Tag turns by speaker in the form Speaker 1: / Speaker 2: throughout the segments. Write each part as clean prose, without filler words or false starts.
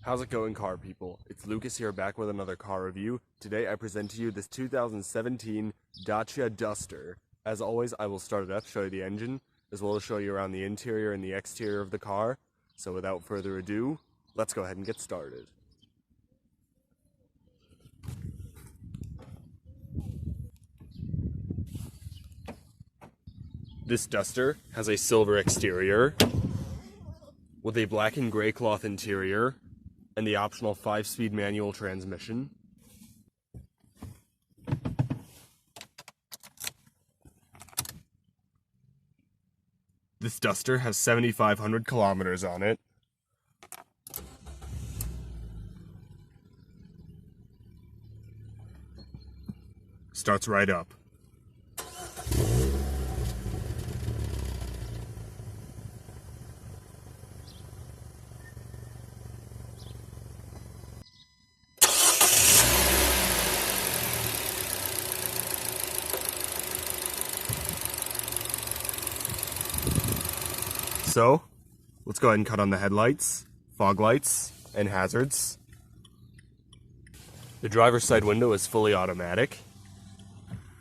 Speaker 1: How's it going, car people? It's Lucas here, back with another car review. Today I present to you this 2017 Dacia Duster. As always, I will start it up, show you the engine, as well as show you around the interior and the exterior of the car. So without further ado, let's go ahead and get started. This Duster has a silver exterior with a black and gray cloth interior and the optional 5-speed manual transmission. This Duster has 7,500 kilometers on it. Starts right up. So, let's go ahead and cut on the headlights, fog lights, and hazards. The driver's side window is fully automatic.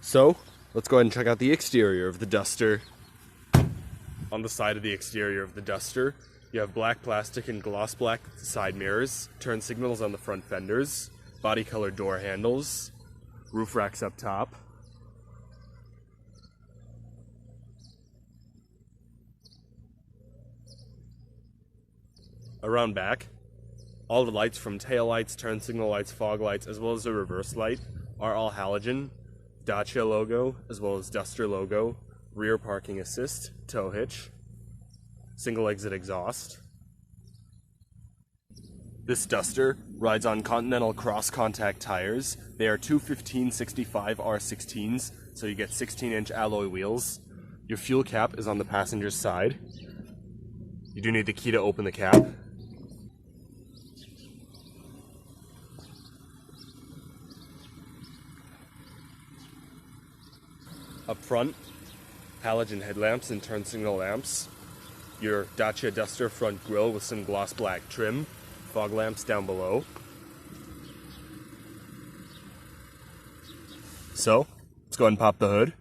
Speaker 1: So, let's go ahead and check out the exterior of the Duster. On the side of the exterior of the Duster, you have black plastic and gloss black side mirrors, turn signals on the front fenders, body colored door handles, roof racks up top. Around back, all the lights from tail lights, turn signal lights, fog lights, as well as the reverse light are all halogen, Dacia logo, as well as Duster logo, rear parking assist, tow hitch, single exit exhaust. This Duster rides on Continental cross contact tires. They are 215/65 R16s, so you get 16-inch alloy wheels. Your fuel cap is on the passenger's side. You do need the key to open the cap. Up front, halogen headlamps and turn signal lamps. Your Dacia Duster front grille with some gloss black trim. Fog lamps down below. So, let's go ahead and pop the hood.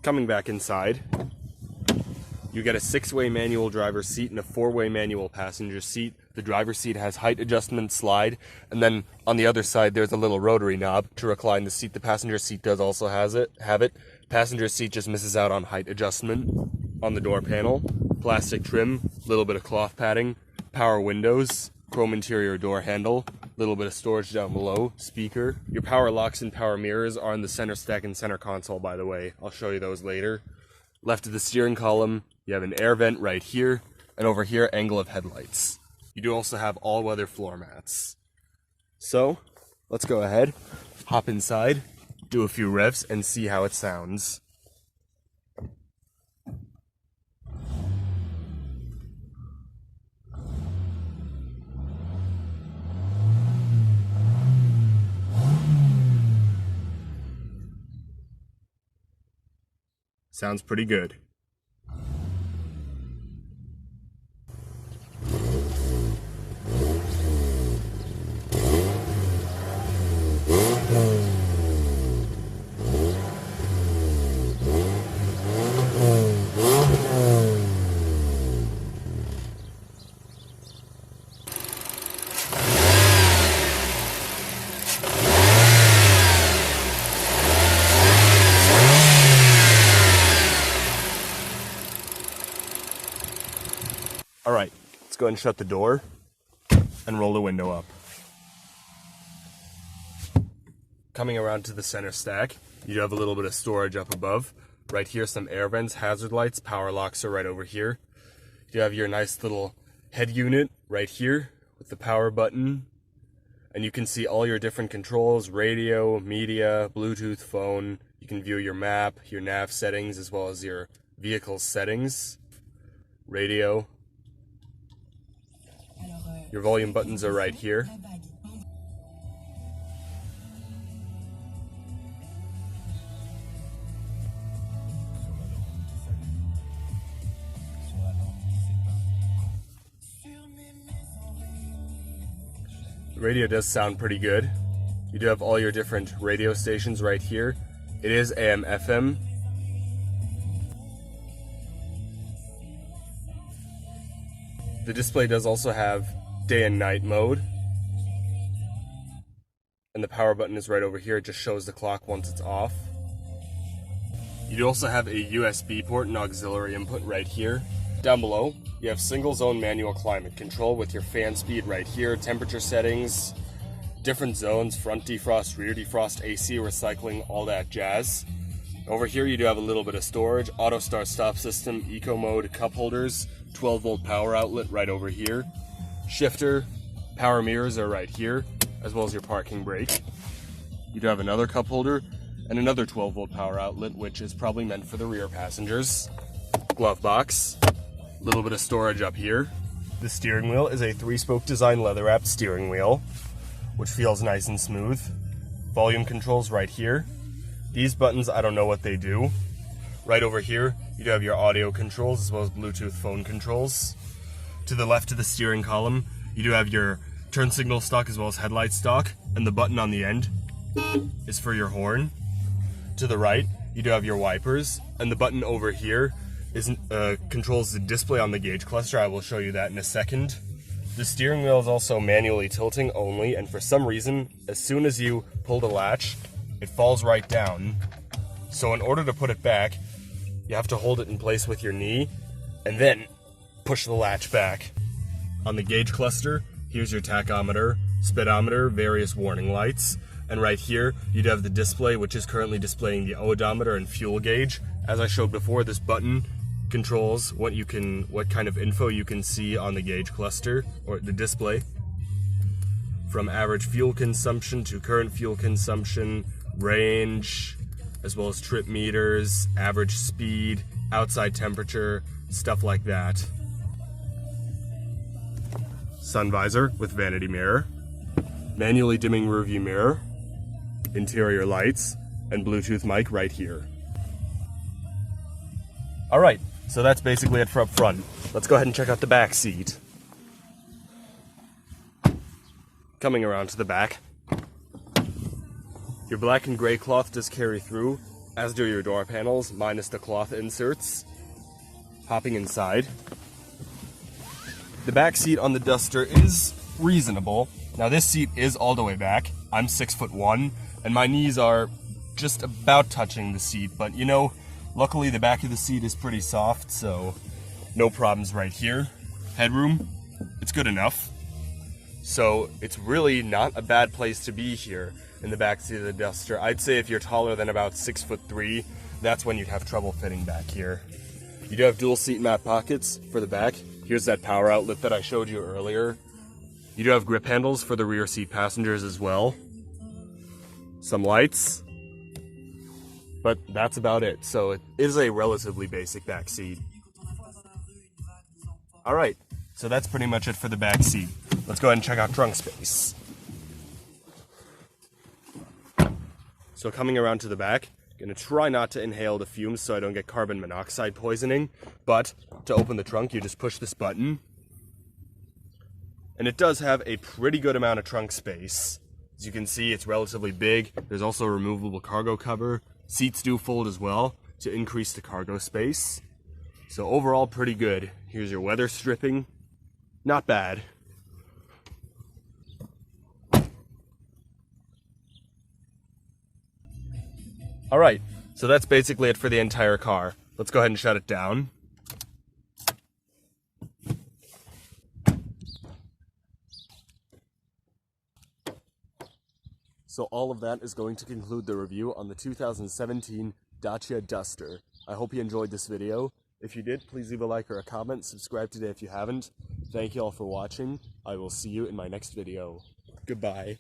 Speaker 1: Coming back inside, you get a 6-way manual driver's seat and a 4-way manual passenger seat. The driver's seat has height adjustment slide, and then on the other side there's a little rotary knob to recline the seat. The passenger seat does also have it. Passenger seat just misses out on height adjustment. On the door panel, plastic trim, little bit of cloth padding, power windows, chrome interior door handle, little bit of storage down below, speaker. Your power locks and power mirrors are in the center stack and center console, by the way. I'll show you those later. Left of the steering column, you have an air vent right here, and over here, angle of headlights. You do also have all-weather floor mats. So, let's go ahead, hop inside, do a few revs, and see how it sounds. Sounds pretty good. Alright, let's go ahead and shut the door and roll the window up. Coming around to the center stack, you do have a little bit of storage up above. Right here, some air vents, hazard lights, power locks are right over here. You have your nice little head unit right here with the power button. And you can see all your different controls, radio, media, Bluetooth, phone. You can view your map, your nav settings, as well as your vehicle settings. Radio. Your volume buttons are right here. The radio does sound pretty good. You do have all your different radio stations right here. It is AM, FM. The display does also have day and night mode. And the power button is right over here. It just shows the clock once it's off. You do also have a USB port and auxiliary input right here. Down below, you have single zone manual climate control with your fan speed right here, temperature settings, different zones, front defrost, rear defrost, AC, recycling, all that jazz. Over here you do have a little bit of storage, auto start stop system, eco mode, cup holders, 12-volt power outlet right over here, shifter, power mirrors are right here, as well as your parking brake. You do have another cup holder and another 12-volt power outlet, which is probably meant for the rear passengers. Glove box. Little bit of storage up here. The steering wheel is a 3-spoke design leather-wrapped steering wheel, which feels nice and smooth. Volume controls right here. These buttons, I don't know what they do. Right over here, you do have your audio controls as well as Bluetooth phone controls. To the left of the steering column, you do have your turn signal stalk as well as headlight stalk, and the button on the end is for your horn. To the right, you do have your wipers, and the button over here controls the display on the gauge cluster. I will show you that in a second. The steering wheel is also manually tilting only, and for some reason, as soon as you pull the latch, it falls right down. So in order to put it back, you have to hold it in place with your knee, and then push the latch back. On the gauge cluster, here's your tachometer, speedometer, various warning lights, and right here, you'd have the display, which is currently displaying the odometer and fuel gauge. As I showed before, this button controls what kind of info you can see on the gauge cluster or the display, from average fuel consumption to current fuel consumption, range, as well as trip meters, average speed, outside temperature, stuff like that. Sun visor with vanity mirror, manually dimming rearview mirror, interior lights, and Bluetooth mic right here. Alright, so that's basically it for up front. Let's go ahead and check out the back seat. Coming around to the back, your black and gray cloth does carry through, as do your door panels, minus the cloth inserts. Hopping inside, the back seat on the Duster is reasonable. Now this seat is all the way back. I'm 6'1", and my knees are just about touching the seat, but you know, luckily the back of the seat is pretty soft, so no problems right here. Headroom, it's good enough. So it's really not a bad place to be here in the back seat of the Duster. I'd say if you're taller than about 6'3", that's when you'd have trouble fitting back here. You do have dual seat mat pockets for the back. Here's that power outlet that I showed you earlier. You do have grip handles for the rear seat passengers as well. Some lights. But that's about it. So it is a relatively basic back seat. Alright, so that's pretty much it for the back seat. Let's go ahead and check out trunk space. So coming around to the back, I'm going to try not to inhale the fumes so I don't get carbon monoxide poisoning, but to open the trunk you just push this button. And it does have a pretty good amount of trunk space. As you can see, it's relatively big. There's also a removable cargo cover. Seats do fold as well to increase the cargo space. So overall, pretty good. Here's your weather stripping. Not bad. Alright, so that's basically it for the entire car. Let's go ahead and shut it down. So all of that is going to conclude the review on the 2017 Dacia Duster. I hope you enjoyed this video. If you did, please leave a like or a comment. Subscribe today if you haven't. Thank you all for watching. I will see you in my next video. Goodbye.